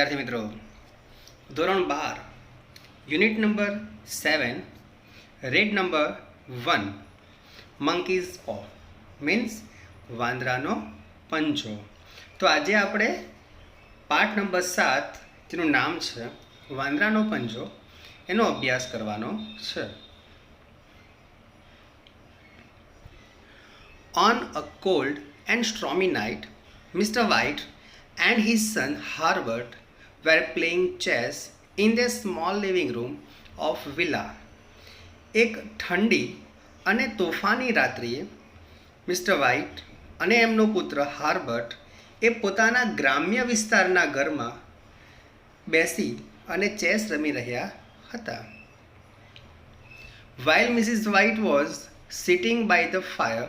વિદ્યાર્થી મિત્રો, ધોરણ 12 unit number 7 red number 1 monkeys પો મીન્સ વાંદરાનો પંજો. તો આજે આપણે પાઠ નંબર 7 જેનું નામ છે વાંદરાનો પંજો એનો અભ્યાસ કરવાનો છે. On a cold and stormy night, Mr. White and his son Harbert were playing chess in their small living room of villa. એક ઠંડી અને તોફાની રાત્રિએ મિસ્ટર વ્હાઇટ અને એમનો પુત્ર હાર્બર્ટ એ પોતાના ગ્રામ્ય વિસ્તારના ઘરમાં બેસી અને ચેસ રમી રહ્યા હતા. While Mrs. White was sitting by the fire,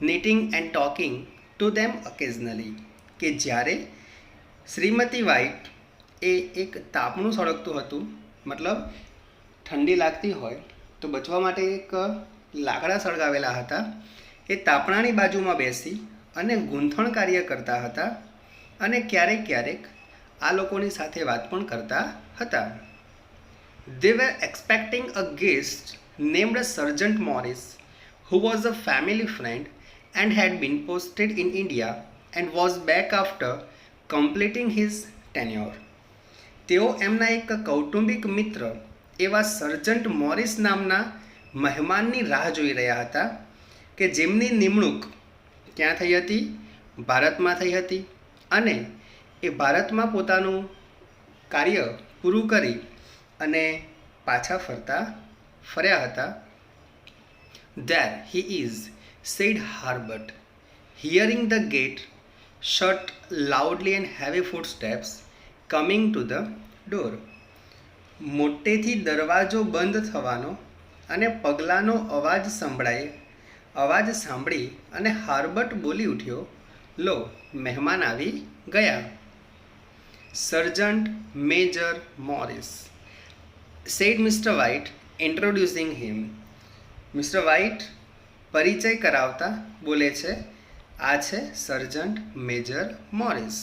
knitting and talking to them occasionally, કે જ્યારે શ્રીમતી વ્હાઇટ એ એક તાપણું સળગતું હતું, મતલબ ઠંડી લાગતી હોય તો બચવા માટે એક લાકડા સળગાવેલા હતા, એ તાપણાની બાજુમાં બેસી અને ગૂંથણ કાર્ય કરતા હતા અને ક્યારેક ક્યારેક આ લોકોની સાથે વાત પણ કરતા હતા. They were expecting a guest named Sergeant Morris, who was a family friend and had been posted in India and was back after completing his tenure. તેઓ એમના એક કૌટુંબિક મિત્ર એવા સર્જન્ટ મોરિસ નામના મહેમાનની રાહ જોઈ રહ્યા હતા કે જેમની નિમણૂક ક્યાં થઈ હતી? ભારતમાં થઈ હતી અને એ ભારતમાં પોતાનું કાર્ય પૂરું કરી અને પાછા ફર્યા હતા. There he is, said Harbert, hearing the gate shut loudly and heavy footsteps coming to the door. મોટેથી દરવાજો બંધ થવાનો અને પગલાંનો અવાજ સાંભળી અને હાર્બર્ટ બોલી ઉઠ્યો, લો, મહેમાન આવી ગયા. Sergeant major Morris, said Mr. White, introducing him. Mister White પરિચય કરાવતા બોલે છે, આ છે sergeant major Morris.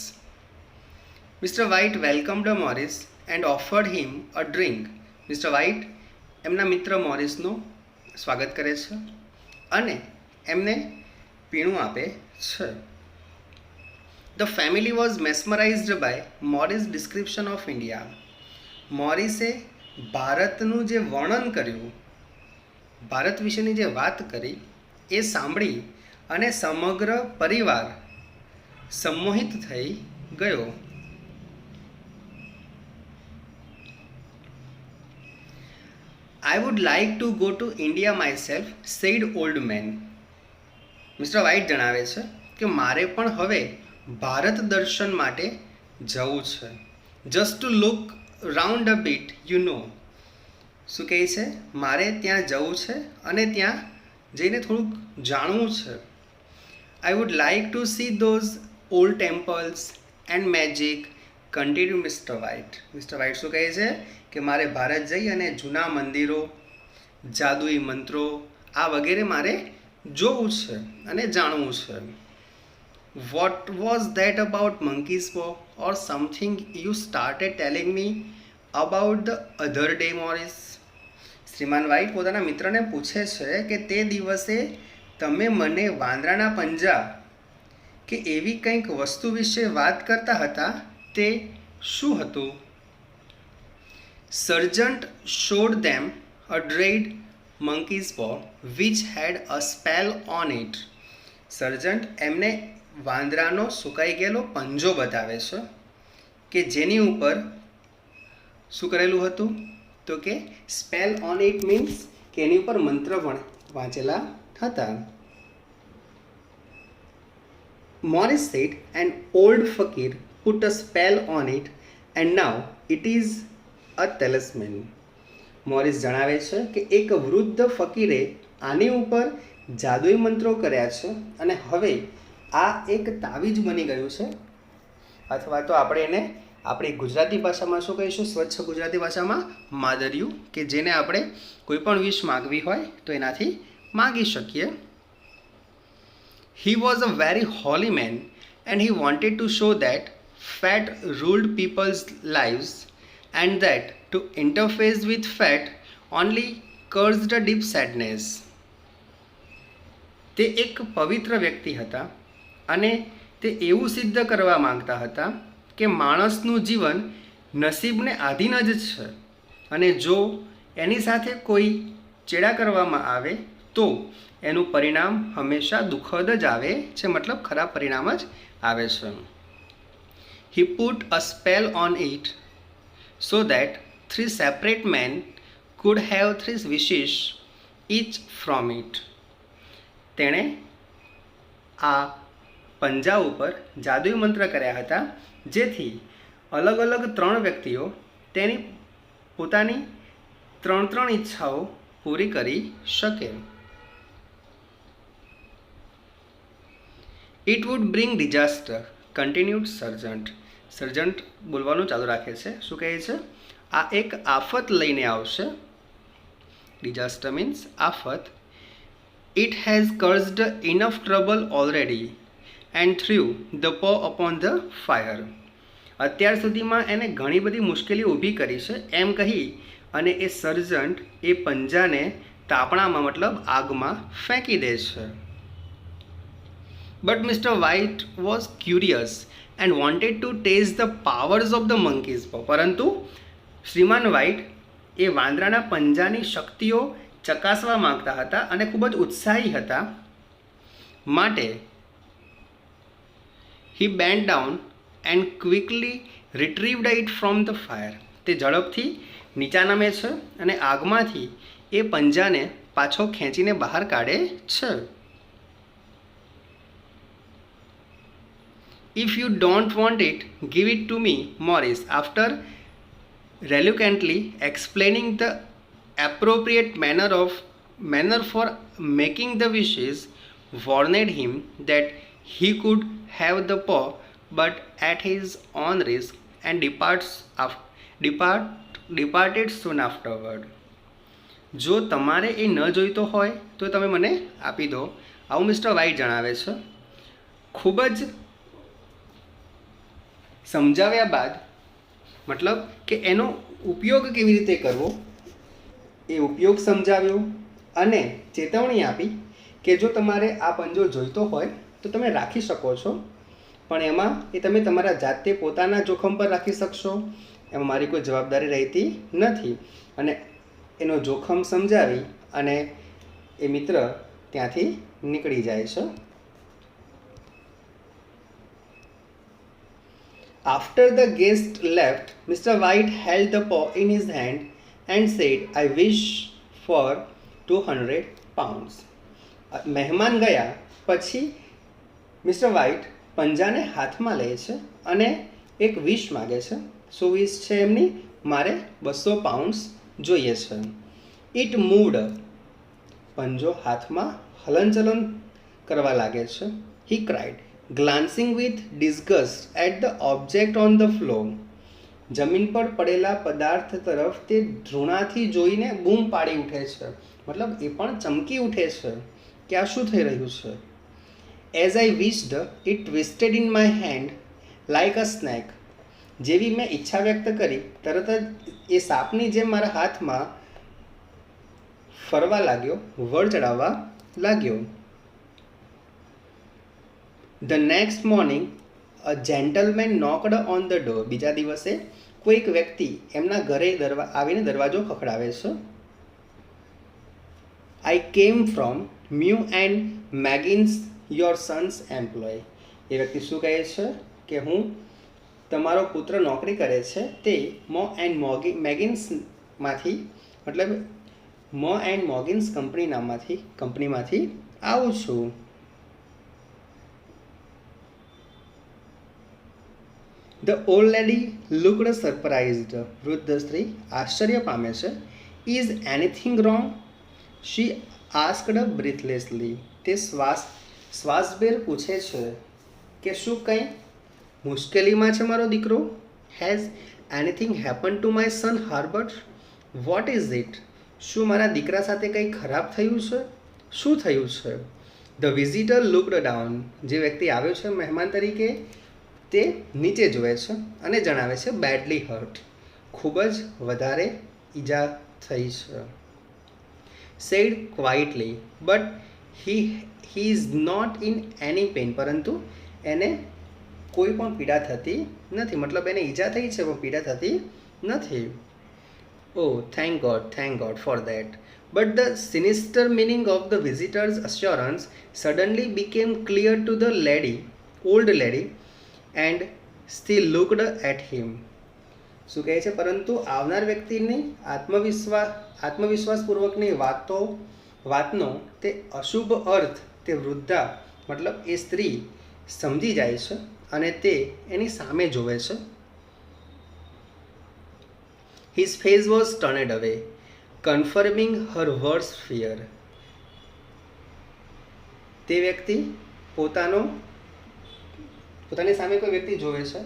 Mister White welcomed Morris and offered him a drink. Mister White એમના મિત્ર મોરિસનું સ્વાગત કરે છે અને એમને પીણું આપે છે. The family was mesmerised by Morris description of India. મોરિસે ભારતનું જે વર્ણન કર્યું, ભારત વિશેની જે વાત કરી એ સાંભળી અને સમગ્ર પરિવાર સંમોહિત થઈ ગયો. I would like to go to India myself, said old man. Mr White જણાવે છે કે મારે પણ હવે ભારત દર્શન માટે જવું છે. Just to look round a bit, you know. શું કહે છે? મારે ત્યાં જવું છે અને ત્યાં જઈને થોડુંક જાણવું છે. I would like to C those old temples and magic, continue Mr White. Mr White શું કહે છે કે મારે ભારત જઈ અને જૂના મંદિરો, જાદુઈ મંત્રો આ વગેરે મારે જોવું છે અને જાણવું છે. What was that about monkey's paw or something you started telling me about the other day Morris. શ્રીમાન વ્હાઇટ પોતાના મિત્રને પૂછે છે કે તે દિવસે તમે મને વાંદરાના પંજા કે એવી કંઈક વસ્તુ વિશે વાત કરતા હતા, તે શું હતું? Sergeant showed them a dried monkey's paw which had a spell on it. Sergeant એમને વાંદરાનો સુકાઈ ગયેલો પંજો બતાવે છે કે જેની ઉપર શું કરેલું હતું? તો કે સ્પેલ ઓન ઇટ મીન્સ કે એની ઉપર મંત્ર પણ વાંચેલા હતા. Morris said an old fakir put a spell on it and now it is a talisman. Morris જણાવે છે કે એક વૃદ્ધ ફકીરે આની ઉપર જાદુઈ મંત્રો કર્યા છે અને હવે આ એક તાવીજ બની ગયું છે, અથવા તો આપણે એને આપણી ગુજરાતી ભાષામાં શું કહીશું? સ્વચ્છ ગુજરાતી ભાષામાં માદરિયું, કે જેને આપણે કોઈ પણ વિશ માગવી હોય તો એનાથી માગી શકીએ. He was a very holy man and he wanted to show that fat ruled people's lives and that to interface with fat only caused a deep sadness. તે એક પવિત્ર વ્યક્તિ હતા અને તે એવું સિદ્ધ કરવા માંગતા હતા કે માણસનું જીવન નસીબને આધીન જ છે અને જો એની સાથે કોઈ ચેડા કરવામાં આવે તો એનું પરિણામ હંમેશા દુઃખદ જ આવે છે, મતલબ ખરાબ પરિણામ જ આવે છે. He put a spell on it so that 3 separate men could have 3 wishes each from it. તેણે આ પંજા ઉપર જાદુઈ મંત્ર કર્યા હતા જેથી અલગ અલગ 3 વ્યક્તિઓ તેની પોતાની 3 ઈચ્છાઓ પૂરી કરી શકે. It would bring disaster, continued Sergeant. સર્જન્ટ બોલવાનું ચાલુ રાખે છે. શું કહે છે? આ એક આફત લઈને આવશે. ડિઝાસ્ટર મીન્સ આફત. It has caused enough trouble already and threw the paw upon the fire. અત્યાર સુધીમાં એને ઘણી બધી મુશ્કેલી ઊભી કરી છે એમ કહી અને એ સર્જન્ટ એ પંજાને તાપણામાં મતલબ આગમાં ફેંકી દે છે. But Mr. White was curious and wanted to taste the powers of the monkey's paw. પરંતુ શ્રીમાન વ્હાઇટ એ વાંદરાના પંજાની શક્તિઓ ચકાસવા માંગતા હતા અને ખૂબ જ ઉત્સાહી હતા. માટે he bent down and quickly retrieved it from the fire. તે ઝડપથી નીચા નમે છે અને આગમાંથી એ પંજાને પાછો ખેંચીને બહાર કાઢે છે. If you don't want it, give it to me, Morris. After reluctantly explaining the appropriate manner for making the wishes, warned him that he could have the paw, but at his own risk, and departed soon afterward. જો તમારે એ ન જોઈતો હોય તો તમે મને આપી દો, આવું મિસ્ટર વ્હાઇટ જણાવે છે. ખૂબ જ સમજાવ્યા બાદ મતલબ કે એનો ઉપયોગ કેવી રીતે કરવો એ ઉપયોગ સમજાવ્યો અને ચેતવણી આપી કે જો તમારે આ પંજો જોઈતો હોય તો તમે રાખી શકો છો, પણ એમાં એ તમે તમારા જાતે પોતાના જોખમ પર રાખી શકશો, એમાં મારી કોઈ જવાબદારી રહેતી નથી. અને એનો જોખમ સમજાવી અને એ મિત્ર ત્યાંથી નીકળી જાય છે. After the guest left, Mr. White held the paw in his hand and said, I wish for 200 pounds. મહેમાન ગયા પછી મિસ્ટર વ્હાઇટ પંજાને હાથમાં લે છે અને એક વિશ માગે છે. શું વિશ છે એમની? મારે 200 પાઉન્ડ્સ જોઈએ છે. It moved. પંજો હાથમાં હલનચલન કરવા લાગે છે. હી cried, glancing with disgust at the object on the floor. જમીન પર પડેલા પદાર્થ તરફ તે ધૃણાથી જોઈને બૂમ પાડી ઉઠે છે, મતલબ એ પણ ચમકી ઉઠે છે કે આ શું થઈ રહ્યું છે. As I wished, it twisted in my hand like a snake. જેવી મેં ઈચ્છા વ્યક્ત કરી તરત જ એ સાપની જેમ મારા હાથમાં ફરવા લાગ્યો, વળ ચડાવવા લાગ્યો. The next morning, a gentleman knocked on the door. બીજા દિવસે કોઈક વ્યક્તિ એમના ઘરે આવીને દરવાજો ખખડાવે છે. I came from Mew and Maggins, your son's employee. એ વ્યક્તિ શું કહે છે કે હું તમારો પુત્ર નોકરી કરે છે તે મો એન્ડ મેગિન્સમાંથી મતલબ મો એન્ડ મોગિન્સ કંપનીમાંથી આવું છું. The old lady looked surprised. વૃદ્ધ સ્ત્રી આશ્ચર્ય પામે છે. Is anything wrong? She asked breathlessly. તે શ્વાસભેર પૂછે છે કે શું કંઈ મુશ્કેલીમાં છે મારો દીકરો? Has anything happened to my son Herbert? What is it? શું મારા દીકરા સાથે કંઈ ખરાબ થયું છે? શું થયું છે? The visitor looked down. જે વ્યક્તિ આવ્યો છે મહેમાન તરીકે તે નીચે જુએ છે અને જણાવે છે બેડલી હર્ટ, ખૂબ જ વધારે ઈજા થઈ છે. Said quietly but he is not in any pain, પરંતુ એને કોઈ પણ પીડા થતી નથી, મતલબ એને ઈજા થઈ છે પણ પીડા થતી નથી. Oh, thank God for that. But the sinister meaning of the visitor's assurance suddenly became clear to the old lady, and still looked at him. શું કહે છે? પરંતુ આવનાર વ્યક્તિની આત્મવિશ્વાસપૂર્વકની વાતનો તે અશુભ અર્થ તે વૃદ્ધા મતલબ એ સ્ત્રી સમજી જાય છે અને તે એની સામે જોવે છે. His face was turned away, confirming her worst fear. તે વ્યક્તિ પોતાની સામે કોઈ વ્યક્તિ જોવે છે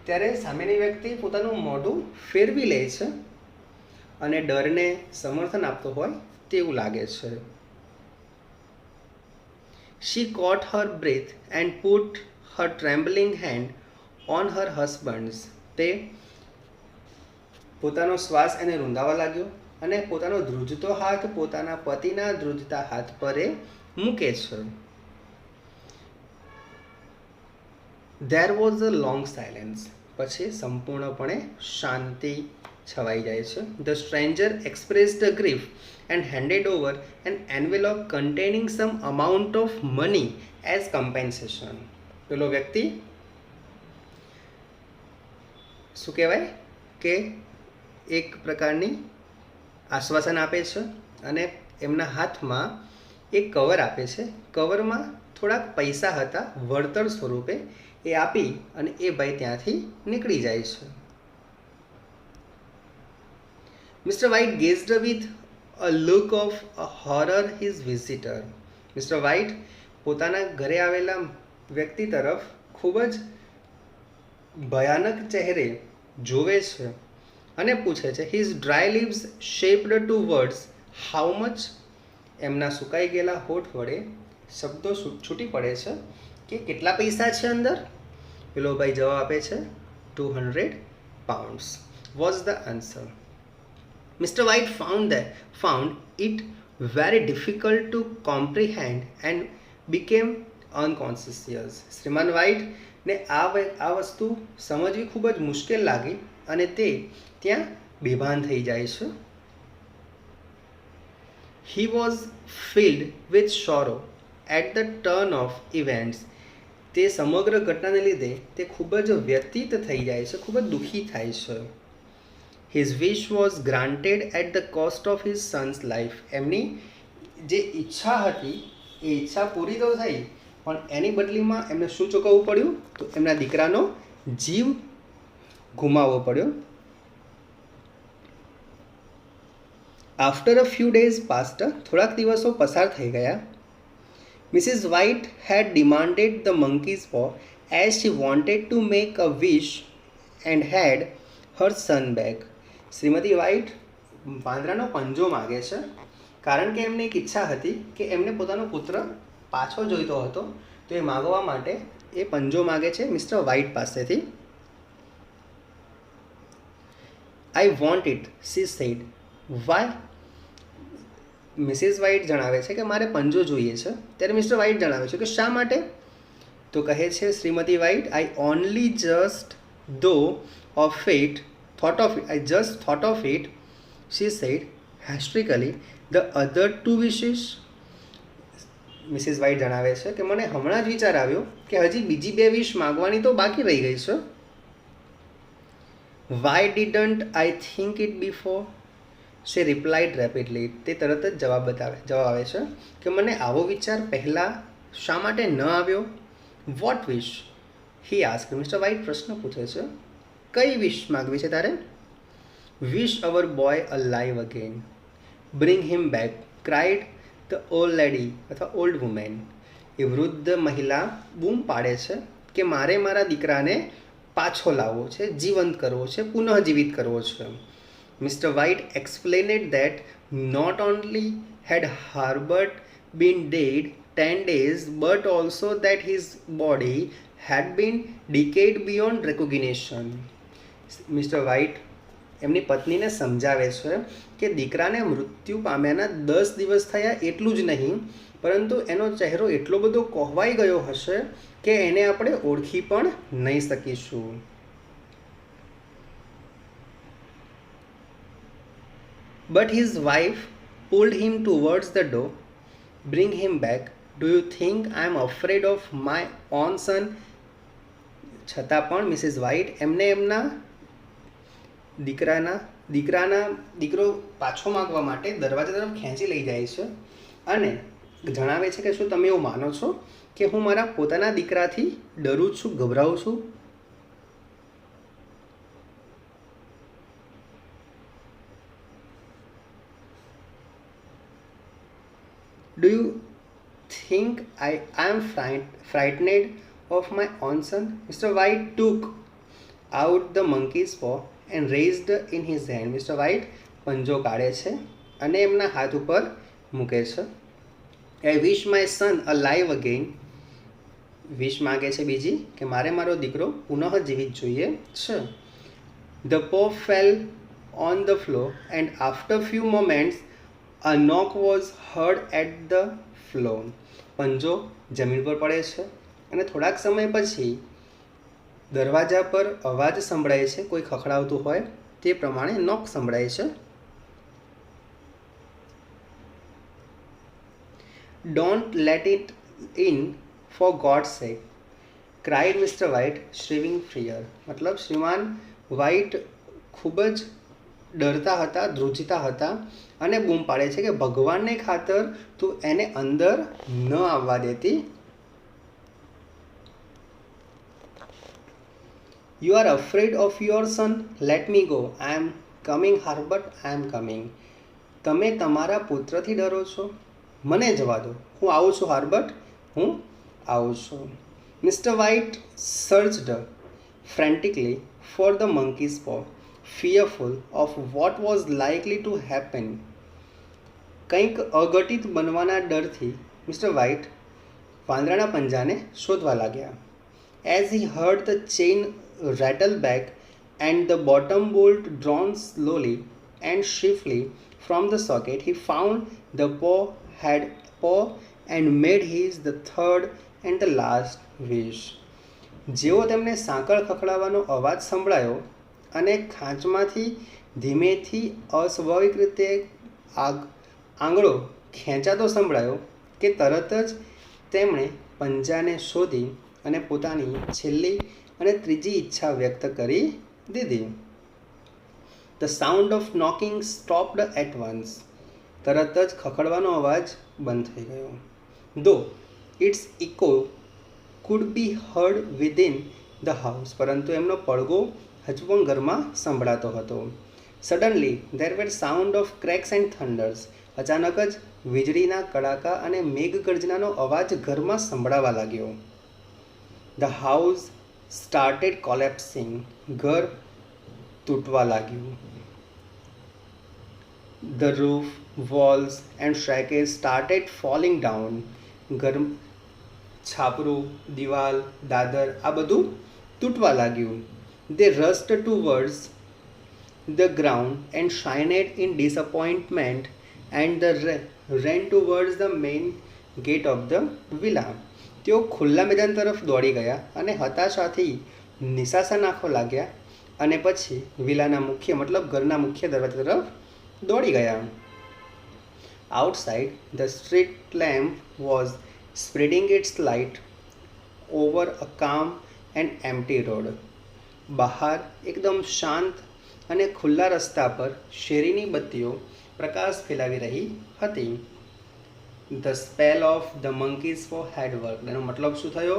ત્યારે સામેની વ્યક્તિ પોતાનું મોઢું ફેરવી લે છે અને ડરને સમર્થન આપતો હોય તેવું લાગે છે. She caught her breath and put her trembling hand on her husband's. તે પોતાનો શ્વાસ એને રૂંધાવા લાગ્યો અને પોતાનો ધ્રુજતો હાથ પોતાના પતિના ધ્રુજતા હાથ પર એ મૂકે છે. There was a long silence. પછી સંપૂર્ણપણે શાંતિ છવાઈ જાય છે. The stranger expressed a grief and handed over an envelope containing some amount of money as compensation. પેલો વ્યક્તિ શું કહેવાય કે એક પ્રકારની આશ્વાસન આપે છે અને એમના હાથમાં એક કવર આપે છે. કવરમાં થોડાક પૈસા હતા વળતર સ્વરૂપે, એ આપી અને એ ભાઈ ત્યાંથી નીકળી જાય છે. Mr. White gazed with a look of horror his visitor. Mr. White પોતાના ઘરે આવેલા વ્યક્તિ તરફ ખૂબ જ ભયાનક ચહેરે જોવે છે અને પૂછે છે. His dry lips shaped to words how much. એમના સુકાઈ ગયેલા હોઠ વડે શબ્દો છૂટી પડે છે કે કેટલા પૈસા છે અંદર. પેલો ભાઈ જવાબ આપે છે 200 pounds was the answer. Mr. White found it very difficult to comprehend and became unconscious. Shriman white ને આ વસ્તુ સમજવી ખૂબ જ મુશ્કેલ લાગી અને તે ત્યાં બેભાન થઈ જાય છે. He was filled with sorrow at the turn of events. તે સમગ્ર ઘટનાને લીધે તે ખૂબ જ વ્યતીત થઈ જાય છે, ખૂબ જ દુઃખી થાય છે. His wish was granted at the cost of his son's life. એમની જે ઈચ્છા હતી એ ઈચ્છા પૂરી તો થઈ પણ એની બદલીમાં એમને શું ચૂકવવું પડ્યું? તો એમના દીકરાનો જીવ ગુમાવવો પડ્યો. After a few days passed, થોડાક દિવસો પસાર થઈ ગયા. Mrs. White had demanded the monkey's paw as she wanted to make a wish and had her son back. શ્રીમતી વ્હાઇટ વાંદરાનો પંજો માગે છે કારણ કે એમને એક ઈચ્છા હતી કે એમને પોતાનો પુત્ર પાછો જોઈતો હતો, તો એ માગવા માટે એ પંજો માગે છે મિસ્ટર વ્હાઇટ પાસેથી. I want it, she said. Why? Mrs White જણાવે છે કે મારે પંજો જોઈએ છે. ત્યારે મિસ્ટર વ્હાઇટ જણાવે છે કે શા માટે? તો કહે છે Shrimati white, I just thought of it, she said hysterically. The other two wishes. Mrs White જણાવે છે કે મને હમણાં જ વિચાર આવ્યો કે હજી બીજી 2 વિશ માગવાની તો બાકી રહી ગઈ છે. Why didn't I think it before? She replied rapidly. તે તરત જ જવાબ આવે છે કે મને આવો વિચાર પહેલાં શા માટે ન આવ્યો? What wish? He asked. Mr White પ્રશ્ન પૂછે છે કઈ વિશ માગવી છે તારે? Wish our boy alive again. Bring him back, cried the old lady અથવા old woman. એ વૃદ્ધ મહિલા બૂમ પાડે છે કે મારે મારા દીકરાને પાછો લાવવો છે, જીવંત કરવો છે, પુનઃજીવિત કરવો છે. Mr. White explained that not only had Herbert been dead 10 days, but also that his body had been decayed beyond recognition. Mr White એમની પત્નીને સમજાવે છે કે દીકરાને મૃત્યુ પામ્યાના 10 દિવસ થયા એટલું જ નહીં, પરંતુ એનો ચહેરો એટલો બધો કોહવાઈ ગયો હશે કે એને આપણે ઓળખી પણ નહીં શકીશું. But his wife pulled him towards the door. Bring him back. Do you think I am afraid of my own son? છતાં પણ મિસિસ વ્હાઇટ એમને એમના દીકરો પાછો માગવા માટે દરવાજા તરફ ખેંચી લઈ જાય છે અને જણાવે છે કે શું તમે એવું માનો છો કે હું મારા પોતાના દીકરાથી ડરું છું, ગભરાઉં છું? Do you think I am frightened of my own son? Mr. White took out the monkey's paw and raised in his hand. Mr. White પંજો કાઢે છે અને એમના હાથ ઉપર મૂકે છે. I wish my son alive again. વિશ માગે છે બીજી કે મારે મારો દીકરો પુનઃ જીવિત જોઈએ છે. The paw fell on the floor and after few moments a knock was heard at the floor. પંજો જમીન પર પડે છે અને થોડાક સમય પછી દરવાજા પર અવાજ સંભળાય છે, કોઈ ખખડાવતું હોય તે પ્રમાણે નોક સંભળાય છે. Don't let it in for God's sake, cried Mr. White, shivering fear. मतलब શ્રીમાન વ્હાઇટ ખૂબ જ ડરતા હતા, ધ્રુજતા હતા અને બૂમ પાડે છે કે ભગવાનને ખાતર તું એને અંદર ન આવવા દેતી. You are afraid of your son? Let me go. I am coming, Herbert. I am coming. તમે તમારા પુત્રથી ડરો છો? મને જવા દો, હું આવું છું હાર્બર્ટ, હું આવું છું. Mr. White searched frantically for the monkey's paw, fearful of what was likely to happen. કંઈક અઘટિત બનવાના ડરથી મિસ્ટર વ્હાઇટ વાંદરાના પંજાને શોધવા लाग्या. As he heard the chain rattle back and the bottom bolt drawn slowly and swiftly from the socket, he found the paw and made his the third and the last wish. જેવો તેમને સાંકળ ખખડાવવાનો અવાજ સંભળાયો અને ખાંચમાંથી ધીમેથી અસ્વાભાવિક રીતે આંગળો ખેંચાતો સંભળાયો કે તરત જ તેમણે પંજાને શોધી અને પોતાની છેલ્લી અને ત્રીજી ઈચ્છા વ્યક્ત કરી દીધી. The sound of knocking stopped at once. તરત જ ખખડવાનો અવાજ બંધ થઈ ગયો. Though its echo could be heard within the house, પરંતુ એમનો પડઘો હજુ પણ ઘરમાં સંભળાતો હતો. Suddenly there were sound of cracks and thunders. અચાનક જ વીજળીના કડાકા અને મેઘગર્જનાનો અવાજ ઘરમાં સંભળાવા લાગ્યો. The house started collapsing. ઘર તૂટવા લાગ્યું. The roof, walls and shackles started falling down. ઘર છાપરું, દિવાલ, દાદર આ બધું તૂટવા લાગ્યું. They rushed towards the ground and shined in disappointment and ran towards the main gate of the villa. તેઓ ખુલ્લા મેદાન તરફ દોડી ગયા અને હતાશાથી નિસાસા નાખવા लाग्યા અને પછી વિલાના મુખ્ય મતલબ ઘરના મુખ્ય દરવાજા તરફ દોડી ગયા. Outside, the street lamp was spreading its light over a calm and empty road. બહાર એકદમ શાંત અને ખુલ્લા રસ્તા પર શેરીની બત્તીઓ પ્રકાશ ફેલાવી રહી હતી. The spell of the monkey's paw had worked. એનો મતલબ શું થયો?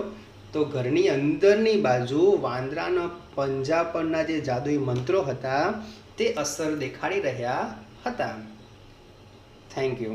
તો ઘરની અંદરની બાજુ વાંદરાના પંજા પરના જે જાદુઈ મંત્રો હતા તે અસર દેખાડી રહ્યા હતા. Thank you.